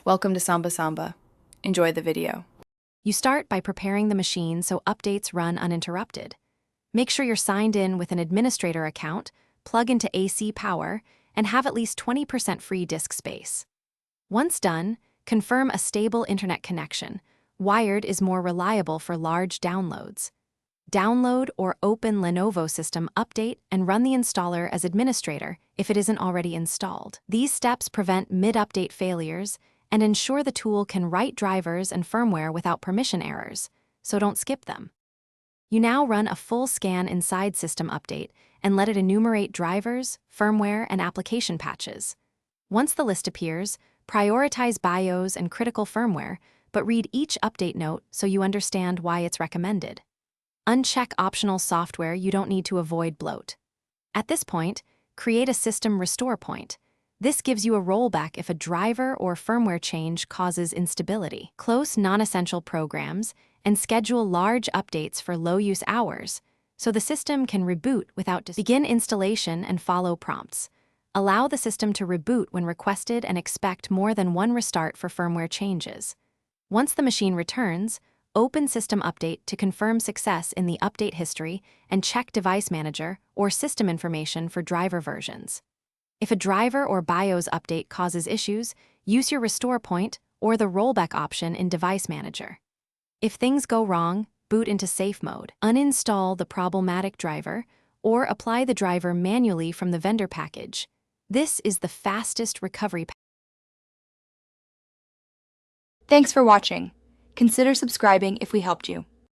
Welcome to Samba Samba. Enjoy the video. You start by preparing the machine so updates run uninterrupted. Make sure you're signed in with an administrator account, plug into AC power, and have at least 20% free disk space. Once done, confirm a stable internet connection. Wired is more reliable for large downloads. Download or open Lenovo system update and run the installer as administrator if it isn't already installed. These steps prevent mid-update failures and ensure the tool can write drivers and firmware without permission errors, so don't skip them. You now run a full scan inside System Update and let it enumerate drivers, firmware, and application patches. Once the list appears, prioritize BIOS and critical firmware, but read each update note so you understand why it's recommended. Uncheck optional software you don't need to avoid bloat. At this point, create a system restore point. This gives you a rollback if a driver or firmware change causes instability. Close non-essential programs and schedule large updates for low-use hours so the system can reboot without begin installation and follow prompts. Allow the system to reboot when requested and expect more than one restart for firmware changes. Once the machine returns, open System Update to confirm success in the update history and check Device Manager or system information for driver versions. If a driver or BIOS update causes issues, use your restore point or the rollback option in Device Manager. If things go wrong, boot into safe mode, uninstall the problematic driver, or apply the driver manually from the vendor package. This is the fastest recovery path. Thanks for watching. Consider subscribing if we helped you.